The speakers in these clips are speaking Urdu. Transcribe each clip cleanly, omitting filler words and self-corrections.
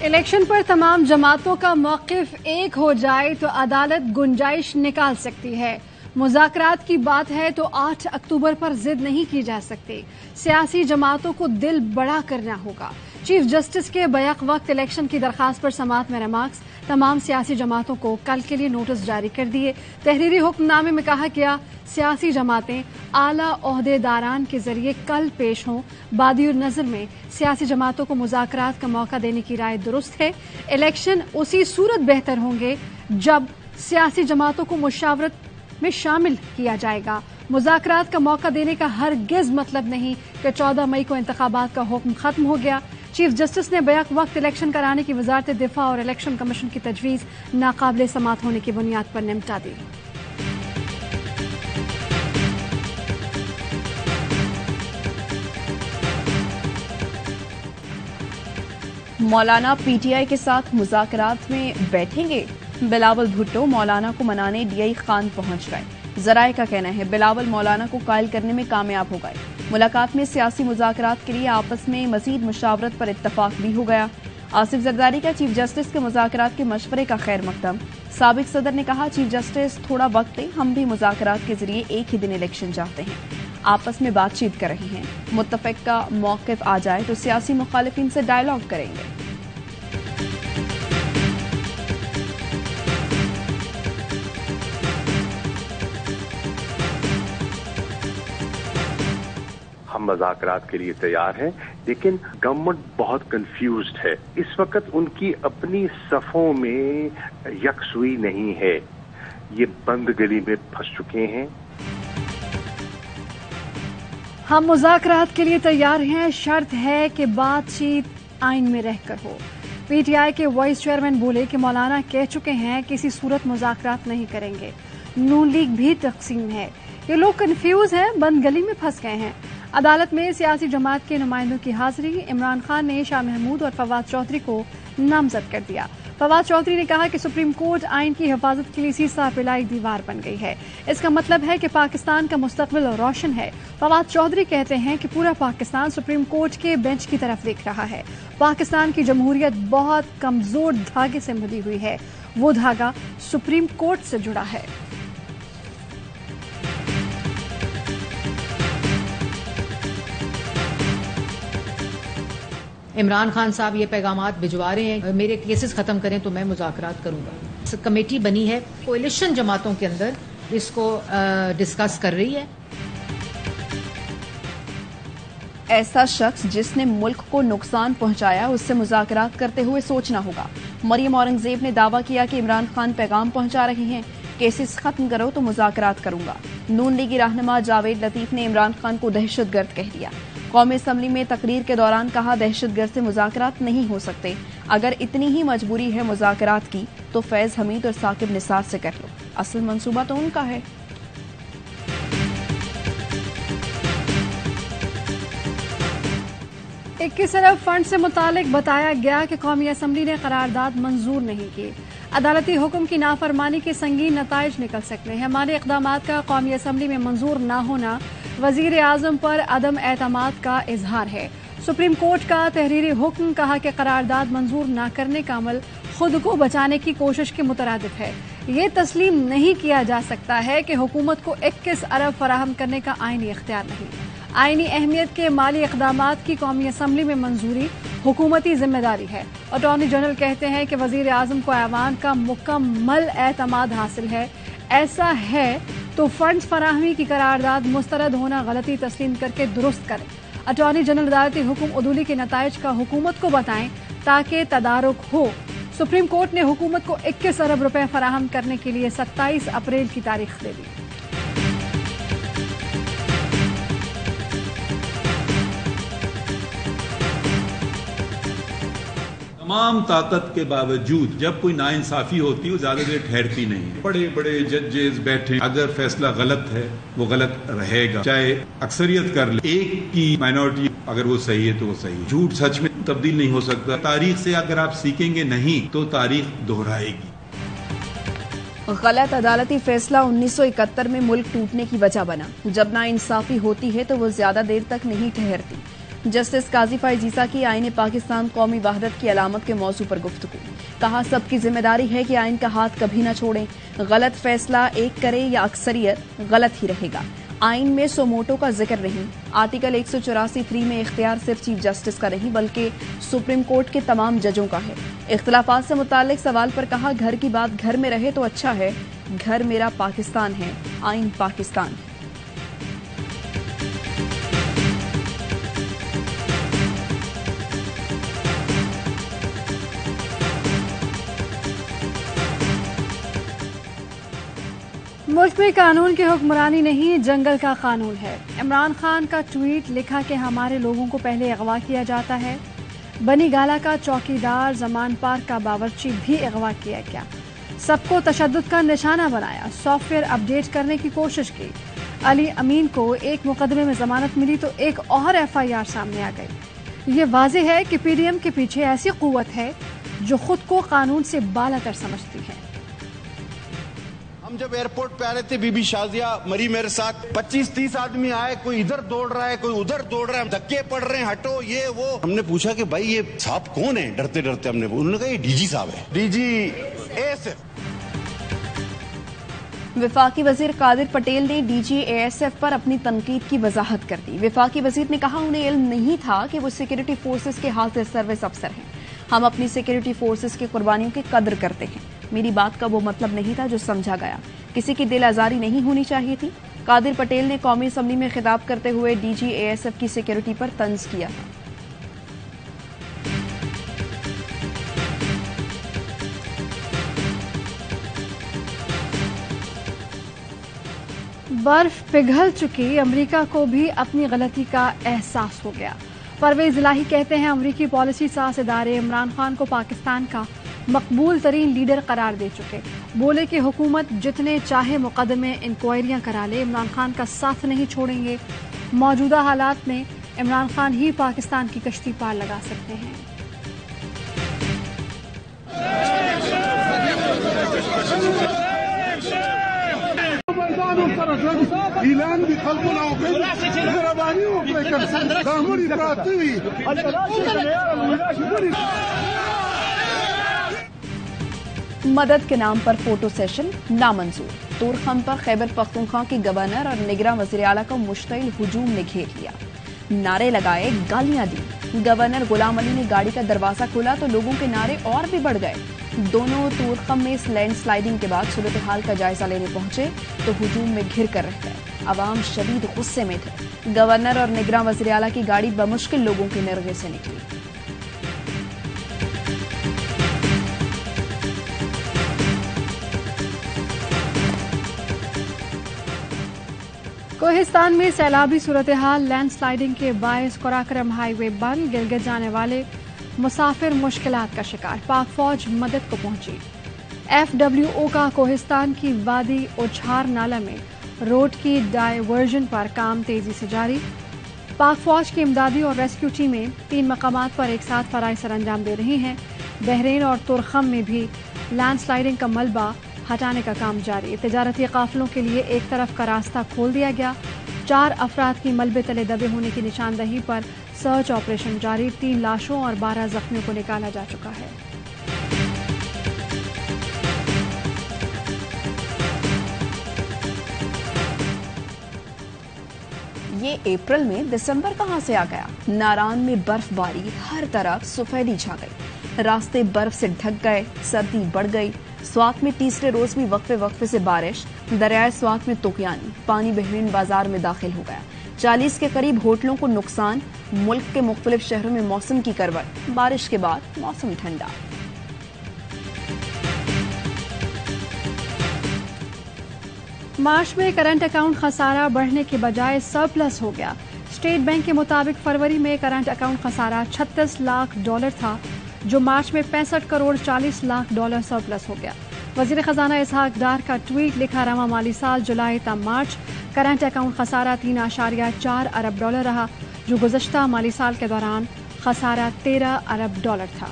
الیکشن پر تمام جماعتوں کا موقف ایک ہو جائے تو عدالت گنجائش نکال سکتی ہے۔ مذاکرات کی بات ہے تو 8 اکتوبر پر ضد نہیں کی جا سکتی۔ سیاسی جماعتوں کو دل بڑا کرنا ہوگا۔ چیف جسٹس کے بیک وقت الیکشن کی درخواست پر سماعت میں ریمارکس۔ تمام سیاسی جماعتوں کو کل کے لیے نوٹس جاری کر دیے۔ تحریری حکم نامے میں کہا گیا سیاسی جماعتیں اعلیٰ عہدے داران کے ذریعے کل پیش ہوں۔ بادی النظر میں سیاسی جماعتوں کو مذاکرات کا موقع دینے کی رائے درست ہے۔ الیکشن اسی صورت بہتر ہوں گے جب سیاسی جماعتوں کو مشاورت میں شامل کیا جائے گا۔ مذاکرات کا موقع دینے کا ہرگز مطلب نہیں کہ 14 مئی کو انتخابات کا حکم ختم ہو گیا۔ چیف جسٹس نے بیک وقت الیکشن کرانے کی وزارت دفاع اور الیکشن کمیشن کی تجویز ناقابل سماعت ہونے کی بنیاد پر نمٹا دی۔ مولانا پی ٹی آئی کے ساتھ مذاکرات میں بیٹھیں گے؟ بلاول بھٹو مولانا کو منانے ڈی آئی خان پہنچ گئے۔ ذرائع کا کہنا ہے بلاول مولانا کو قائل کرنے میں کامیاب ہو گئے۔ ملاقات میں سیاسی مذاکرات کے لیے آپس میں مزید مشاورت پر اتفاق بھی ہو گیا۔ آصف زرداری کا چیف جسٹس کے مذاکرات کے مشورے کا خیر مقدم۔ سابق صدر نے کہا چیف جسٹس تھوڑا وقت دیں، ہم بھی مذاکرات کے ذریعے ایک ہی دن الیکشن چاہتے ہیں، آپس میں بات چیت کر رہے ہیں، متفق کا موقف آ جائے تو سیاسی مخالفین سے ڈائیلاگ کریں گے۔ ہم مذاکرات کے لیے تیار ہیں، لیکن گورنمنٹ بہت کنفیوزڈ ہے۔ اس وقت ان کی اپنی صفوں میں یکسوئی نہیں ہے، یہ بند گلی میں پھنس چکے ہیں۔ ہم مذاکرات کے لیے تیار ہیں، شرط ہے کہ بات چیت آئین میں رہ کر ہو۔ پی ٹی آئی کے وائس چیئرمین بولے کہ مولانا کہہ چکے ہیں کسی صورت مذاکرات نہیں کریں گے۔ نون لیگ بھی تقسیم ہے، یہ لوگ کنفیوز ہیں، بند گلی میں پھنس گئے ہیں۔ عدالت میں سیاسی جماعت کے نمائندوں کی حاضری۔ عمران خان نے شاہ محمود اور فواد چودھری کو نامزد کر دیا۔ فواد چودھری نے کہا کہ سپریم کورٹ آئین کی حفاظت کے لیے سیسہ پلائی دیوار بن گئی ہے، اس کا مطلب ہے کہ پاکستان کا مستقبل روشن ہے۔ فواد چودھری کہتے ہیں کہ پورا پاکستان سپریم کورٹ کے بینچ کی طرف دیکھ رہا ہے۔ پاکستان کی جمہوریت بہت کمزور دھاگے سے بندھی ہوئی ہے، وہ دھاگا سپریم کورٹ سے جڑا ہے۔ عمران خان صاحب یہ پیغامات بھجوا رہے ہیں میرے کیسز ختم کریں تو میں مذاکرات کروں گا۔ کمیٹی بنی ہے کولیشن جماعتوں کے اندر، اس کو ڈسکس کر رہی ہے۔ ایسا شخص جس نے ملک کو نقصان پہنچایا اس سے مذاکرات کرتے ہوئے سوچنا ہوگا۔ مریم اورنگزیب نے دعویٰ کیا کہ عمران خان پیغام پہنچا رہے ہیں، کیسز ختم کرو تو مذاکرات کروں گا۔ نون لیگی رہنما جاوید لطیف نے عمران خان کو دہشت گرد کہہ دیا۔ قومی اسمبلی میں تقریر کے دوران کہا دہشت گرد سے مذاکرات نہیں ہو سکتے، اگر اتنی ہی مجبوری ہے مذاکرات کی تو فیض حمید اور ثاقب نثار سے کر لو، اصل منصوبہ تو ان کا ہے۔ اکیس ارب فنڈ سے متعلق بتایا گیا کہ قومی اسمبلی نے قرارداد منظور نہیں کی۔ عدالتی حکم کی نافرمانی کے سنگین نتائج نکل سکتے ہیں۔ مالی اقدامات کا قومی اسمبلی میں منظور نہ ہونا وزیر اعظم پر عدم اعتماد کا اظہار ہے۔ سپریم کورٹ کا تحریری حکم کہا کہ قرارداد منظور نہ کرنے کا عمل خود کو بچانے کی کوشش کے مترادف ہے۔ یہ تسلیم نہیں کیا جا سکتا ہے کہ حکومت کو 21 ارب فراہم کرنے کا آئینی اختیار نہیں۔ آئینی اہمیت کے مالی اقدامات کی قومی اسمبلی میں منظوری حکومتی ذمہ داری ہے۔ اٹارنی جنرل کہتے ہیں کہ وزیر اعظم کو ایوان کا مکمل اعتماد حاصل ہے، ایسا ہے تو فنڈز فراہمی کی قرارداد مسترد ہونا غلطی تسلیم کر کے درست کرے۔ اٹارنی جنرل عدالتی حکم عدولی کے نتائج کا حکومت کو بتائیں تاکہ تدارک ہو۔ سپریم کورٹ نے حکومت کو 21 ارب روپے فراہم کرنے کے لیے 27 اپریل کی تاریخ دے دی۔ تمام طاقت کے باوجود جب کوئی ناانصافی ہوتی ہے وہ زیادہ دیر ٹھہرتی نہیں ہے۔ بڑے بڑے ججز بیٹھے، اگر فیصلہ غلط ہے وہ غلط رہے گا، چاہے اکثریت کر لے، ایک کی مائنورٹی اگر وہ صحیح ہے تو وہ صحیح ہے۔ جھوٹ سچ میں تبدیل نہیں ہو سکتا۔ تاریخ سے اگر آپ سیکھیں گے نہیں تو تاریخ دہرائے گی۔ غلط عدالتی فیصلہ 1971 میں ملک ٹوٹنے کی وجہ بنا۔ جب ناانصافی ہوتی ہے تو وہ زیادہ دیر تک نہیں ٹھہرتی۔ جسٹس قاضی فائز عیسیٰ کی آئین پاکستان قومی وحدت کی علامت کے موضوع پر گفتگو. کہا سب کی ذمہ داری ہے کہ آئین کا ہاتھ کبھی نہ چھوڑیں. غلط فیصلہ ایک کرے یا اکثریت غلط ہی رہے گا. آئین میں سوموٹو کا ذکر نہیں. آرٹیکل 184(3) میں اختیار صرف چیف جسٹس کا نہیں بلکہ سپریم کورٹ کے تمام ججوں کا ہے. اختلافات سے متعلق سوال پر کہا گھر کی بات گھر میں رہے تو اچھا ہے. گھر میرا پاکستان ہے، آئین پاکستان ہے. ملک میں قانون کی حکمرانی نہیں، جنگل کا قانون ہے. عمران خان کا ٹویٹ لکھا کہ ہمارے لوگوں کو پہلے اغوا کیا جاتا ہے. بنی گالا کا چوکیدار زمان پارک کا باورچی بھی اغوا کیا گیا. سب کو تشدد کا نشانہ بنایا. سافٹ ویئر اپڈیٹ کرنے کی کوشش کی. علی امین کو ایک مقدمے میں ضمانت ملی تو ایک اور FIR سامنے آ گئی. یہ واضح ہے کہ PDM کے پیچھے ایسی قوت ہے جو خود کو قانون سے بالا تر سمجھتی ہے. ہم جب ایئرپورٹ پہ آ رہے تھے بی بی شازیہ مری میرے ساتھ 25-30 آدمی آئے. کوئی ادھر دوڑ رہا ہے، کوئی ادھر دوڑ رہا ہے، دھکے پڑ رہے ہیں، ہٹو یہ وہ. ہم نے پوچھا کہ بھائی یہ صاحب کون ہے؟ ڈرتے ڈرتے ہم نے انہوں نے کہا یہ DG صاحب ہے، DG ASF. وفاقی وزیر قادر پٹیل نے DG ASF پر اپنی تنقید کی وضاحت کر دی. وفاقی وزیر نے کہا انہیں علم نہیں تھا کہ وہ سیکورٹی فورسز کے حاضر سروس افسر ہیں. ہم اپنی سیکورٹی فورسز کی قربانیوں کی قدر کرتے ہیں. میری بات کا وہ مطلب نہیں تھا جو سمجھا گیا. کسی کی دل آزاری نہیں ہونی چاہیے تھی. قادر پٹیل نے قومی اسمبلی میں خطاب کرتے ہوئے DG ASF کی سیکورٹی پر طنز کیا تھا. برف پگھل چکی، امریکہ کو بھی اپنی غلطی کا احساس ہو گیا. پرویز الہی کہتے ہیں امریکی پالیسی ساز ادارے عمران خان کو پاکستان کا مقبول ترین لیڈر قرار دے چکے. بولے کہ حکومت جتنے چاہے مقدمے انکوائریاں کرا لے، عمران خان کا ساتھ نہیں چھوڑیں گے. موجودہ حالات میں عمران خان ہی پاکستان کی کشتی پار لگا سکتے ہیں. اعلان بخلقنا مهرباني وکړئ دامن پراته وي. مدد کے نام پر فوٹو سیشن نامنظور. تورخم پر خیبر پختونخوا کے گورنر اور نگراں وزیر اعلیٰ کو مشتعل ہجوم نے گھیر لیا. نعرے لگائے، گالیاں دی. گورنر غلام علی نے گاڑی کا دروازہ کھولا تو لوگوں کے نعرے اور بھی بڑھ گئے. دونوں تورخم میں لینڈ سلائیڈنگ کے بعد صورتحال کا جائزہ لینے پہنچے تو ہجوم میں گھر کر رہ گئے. عوام شدید غصے میں تھے. گورنر اور نگراں وزیر اعلیٰ کی گاڑی بمشکل لوگوں کے نرغے سے نکلی. کوہستان میں سیلابی صورتحال، لینڈ سلائیڈنگ کے باعث قراقرم ہائی وے بند. گلگت جانے والے مسافر مشکلات کا شکار. پاک فوج مدد کو پہنچی. FWO کا کوہستان کی وادی اوچھار نالہ میں روڈ کی ڈائیورژن پر کام تیزی سے جاری. پاک فوج کی امدادی اور ریسکیو ٹیمیں 3 مقامات پر ایک ساتھ فرائض سر انجام دے رہی ہیں. بحرین اور تورخم میں بھی لینڈ سلائیڈنگ کا ملبہ ہٹانے کا کام جاری. تجارتی قافلوں کے لیے ایک طرف کا راستہ کھول دیا گیا. 4 افراد کی ملبے تلے دبے ہونے کی نشاندہی پر سرچ آپریشن جاری. 3 لاشوں اور 12 زخمیوں کو نکالا جا چکا ہے. یہ اپریل میں دسمبر کہاں سے آ گیا؟ ناران میں برف باری، ہر طرف سفیدی چھا گئی. راستے برف سے ڈھک گئے، سردی بڑھ گئی. سوات میں تیسرے روز بھی وقفے وقفے سے بارش. دریائے سوات میں طغیانی، پانی بحرین بازار میں داخل ہو گیا. 40 کے قریب ہوٹلوں کو نقصان. ملک کے مختلف شہروں میں موسم کی کروٹ. بارش کے بعد موسم ٹھنڈا. مارچ میں کرنٹ اکاؤنٹ خسارہ بڑھنے کے بجائے سرپلس ہو گیا. اسٹیٹ بینک کے مطابق فروری میں کرنٹ اکاؤنٹ خسارہ $36 لاکھ تھا، جو مارچ میں $65 کروڑ 40 لاکھ سرپلس ہو گیا. وزیر خزانہ اسحاق ڈار کا ٹویٹ لکھا، رواں مالی سال جولائی تا مارچ کرنٹ اکاؤنٹ خسارہ $3.4 ارب رہا، جو گزشتہ مالی سال کے دوران خسارہ $13 ارب تھا.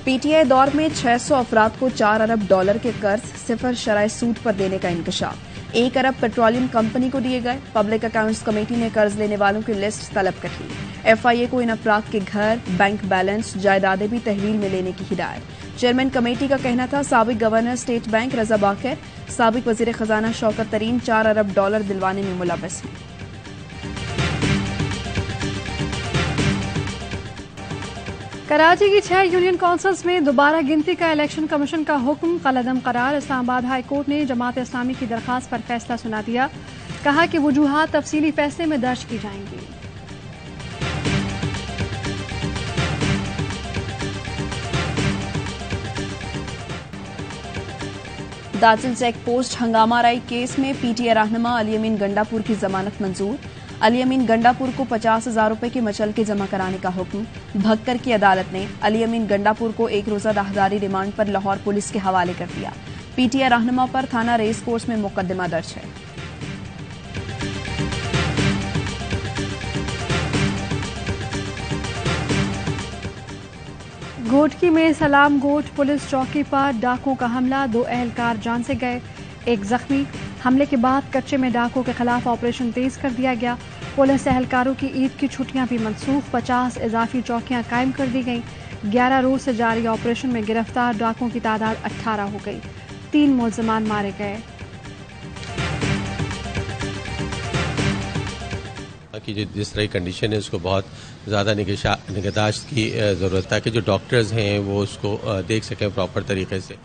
پی ٹی آئی دور میں 600 افراد کو 4 ارب ڈالر کے قرض 0 شرائح سود پر دینے کا انکشاف، 1 ارب پیٹرولیم کمپنی کو دیے گئے، پبلک اکاؤنٹس کمیٹی نے قرض لینے والوں کی لسٹ طلب کر لی، ایف آئی اے کو ان افراد کے گھر، بینک بیلنس، جائیدادیں بھی تحویل میں لینے کی ہدایت۔ چیئرمین کمیٹی کا کہنا تھا سابق گورنر اسٹیٹ بینک رضا باقر، سابق وزیر خزانہ شوکت ترین 4 ارب ڈالر دلوانے میں ملوث ہیں۔ کراچی کی 6 یونین کونسلز میں دوبارہ گنتی کا الیکشن کمیشن کا حکم قلعدم قرار۔ اسلام آباد ہائی کورٹ نے جماعت اسلامی کی درخواست پر فیصلہ سنا دیا، کہا کہ وجوہات تفصیلی فیصلے میں درج کی جائیں گی۔ داچل چیک پوسٹ ہنگامہ آرائی کیس میں پی ٹی آئی رہنما علی امین گنڈاپور کی ضمانت منظور، علی امین گنڈاپور کو 50,000 روپے کی مچلکے جمع کرانے کا حکم۔ بھکر کی عدالت نے علی امین گنڈاپور کو 1 روزہ راہداری ریمانڈ پر لاہور پولیس کے حوالے کر دیا۔ پی ٹی آئی رہنما پر تھانہ ریس کورس میں مقدمہ درج ہے۔ گھوٹکی میں سلام گوٹ پولیس چوکی پر ڈاکوں کا حملہ، 2 اہلکار جان سے گئے، 1 زخمی۔ حملے کے بعد کچے میں ڈاکوں کے خلاف آپریشن تیز کر دیا گیا۔ پولیس اہلکاروں کی عید کی چھٹیاں بھی منسوخ، 50 اضافی چوکیاں قائم کر دی گئیں۔ 11 روز سے جاری آپریشن میں گرفتار ڈاکوں کی تعداد 18 ہو گئی، 3 ملزمان مارے گئے۔ کی جس طرح کی کنڈیشن ہے اس کو بہت زیادہ نگہداشت کی ضرورت ہے کہ جو ڈاکٹرز ہیں وہ اس کو دیکھ سکیں پراپر طریقے سے۔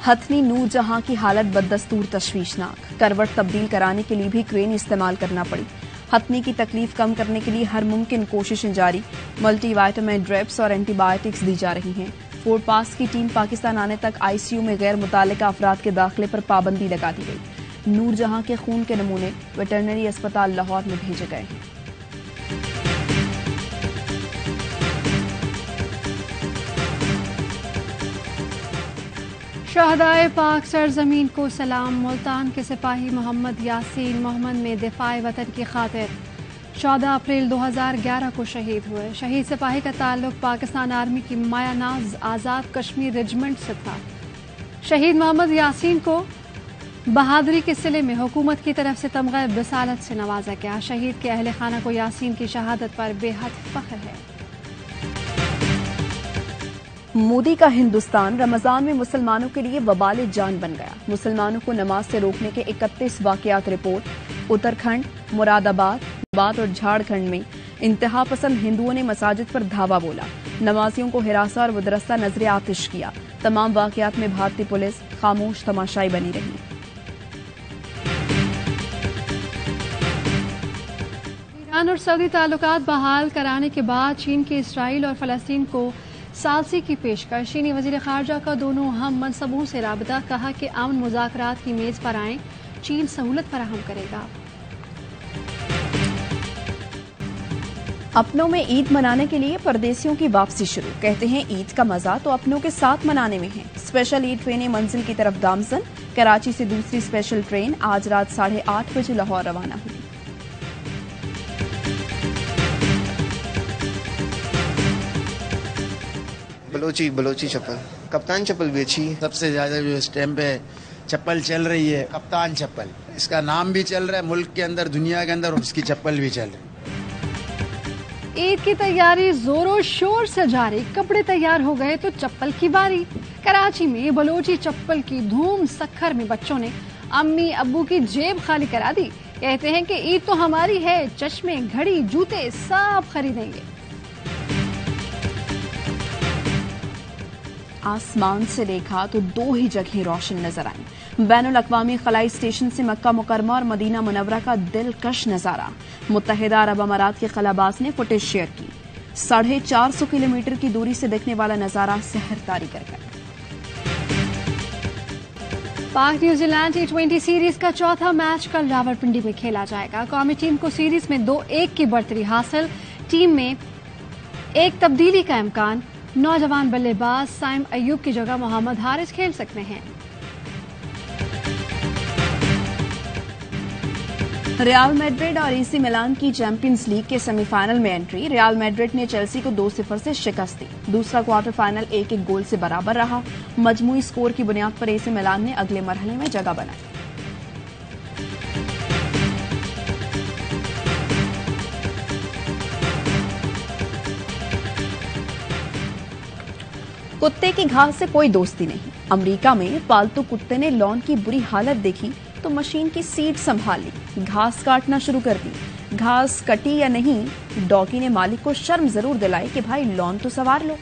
ہتھنی نور جہاں کی حالت بددستور تشویشناک، کروٹ تبدیل کرانے کے لیے بھی کرین استعمال کرنا پڑی۔ ہتھنی کی تکلیف کم کرنے کے لیے ہر ممکن کوششیں جاری، ملٹی وائٹامن ڈرپس اور اینٹی بایوٹکس دی جا رہی ہیں۔ فورڈ پاس کی ٹیم پاکستان آنے تک آئی سی یو میں غیر متعلقہ افراد کے داخلے پر پابندی لگا دی گئی۔ نور جہاں کے خون کے نمونے ویٹرنری اسپتال لاہور میں بھیجے گئے ہیں۔ شہدائے پاک سرزمین کو سلام، ملتان کے سپاہی محمد یاسین محمد میں دفاع وطن کی خاطر 14 اپریل 2011 کو شہید ہوئے۔ شہید سپاہی کا تعلق پاکستان آرمی کی مایا ناز آزاد کشمیر ریجمنٹ سے تھا۔ شہید محمد یاسین کو بہادری کے صلے میں حکومت کی طرف سے تمغہ بسالت سے نوازا گیا۔ شہید کے اہل خانہ کو یاسین کی شہادت پر بے حد فخر ہے۔ مودی کا ہندوستان رمضان میں مسلمانوں کے لیے وبال جان بن گیا، مسلمانوں کو نماز سے روکنے کے 31 واقعات رپورٹ۔ اتراکھنڈ، مراد آباد اور جھارکھنڈ میں انتہا پسند ہندوؤں نے مساجد پر دھاوا بولا، نمازیوں کو ہراساں اور ودرستہ نظر آتش کیا۔ تمام واقعات میں بھارتی پولیس خاموش تماشائی بنی رہی۔ ایران اور سعودی تعلقات بحال کرانے کے بعد چین کی اسرائیل اور فلسطین کو ثالثی کی پیشکش۔ چینی وزیر خارجہ کا دونوں ہم منصبوں سے رابطہ، کہا کہ امن مذاکرات کی میز پر آئیں، چین سہولت فراہم کرے گا۔ اپنوں میں عید منانے کے لیے پردیسیوں کی واپسی شروع، کہتے ہیں عید کا مزہ تو اپنوں کے ساتھ منانے میں ہے۔ اسپیشل عید ٹرینیں منزل کی طرف گامزن، کراچی سے دوسری اسپیشل ٹرین آج رات 8:30 بجے لاہور روانہ ہوئی۔ بلوچی چپل، کپتان چپل بھی اچھی ہے۔ سب سے زیادہ جو اس ٹائم پہ چپل چل رہی ہے کپتان چپل، اس کا نام بھی چل رہا ہے ملک کے اندر، دنیا کے اندر، اس کی چپل بھی چل رہی ہے۔ عید کی تیاری زور و شور سے جاری، کپڑے تیار ہو گئے تو چپل کی باری۔ کراچی میں بلوچی چپل کی دھوم، سکھر میں بچوں نے امی ابو کی جیب خالی کرا دی، کہتے ہیں کہ عید تو ہماری ہے، چشمے، گھڑی، جوتے سب خریدیں گے۔ آسمان سے دیکھا تو 2 ہی جگہیں روشن نظر آئیں، بین الاقوامی خلائی اسٹیشن سے مکہ مکرمہ اور مدینہ منورہ کا دلکش نظارہ۔ متحدہ عرب امارات کے خلاباز نے فوٹیج شیئر کی، 450 کلومیٹر کی دوری سے دیکھنے والا نظارہ سحر طاری کر گیا۔ پاک نیوزی لینڈ T20 سیریز کا چوتھا میچ کل راولپنڈی میں کھیلا جائے گا۔ قومی ٹیم کو سیریز میں 2-1 کی برتری حاصل، ٹیم میں ایک تبدیلی کا امکان، نوجوان بلے باز سائم ایوب کی جگہ محمد حارث کھیل سکتے ہیں۔ ریال میڈرڈ اور AC میلان کی چیمپئنز لیگ کے سیمی فائنل میں انٹری. ریال میڈرڈ نے چیلسی کو 2-0 سے شکست دی. دوسرا کوارٹر فائنل 1-1 گول سے برابر رہا. مجموعی سکور کی بنیاد پر AC میلان نے اگلے مرحلے میں جگہ بنائی. کتے کی گھاس سے کوئی دوستی نہیں. امریکہ میں پالتو کتے نے لان کی بری حالت دیکھی تو مشین کی سیٹ سنبھال لی, گھاس کاٹنا شروع کر دی. گھاس کٹی یا نہیں, ڈاگی نے مالک کو شرم ضرور دلائی کہ بھائی لان تو سوار لو.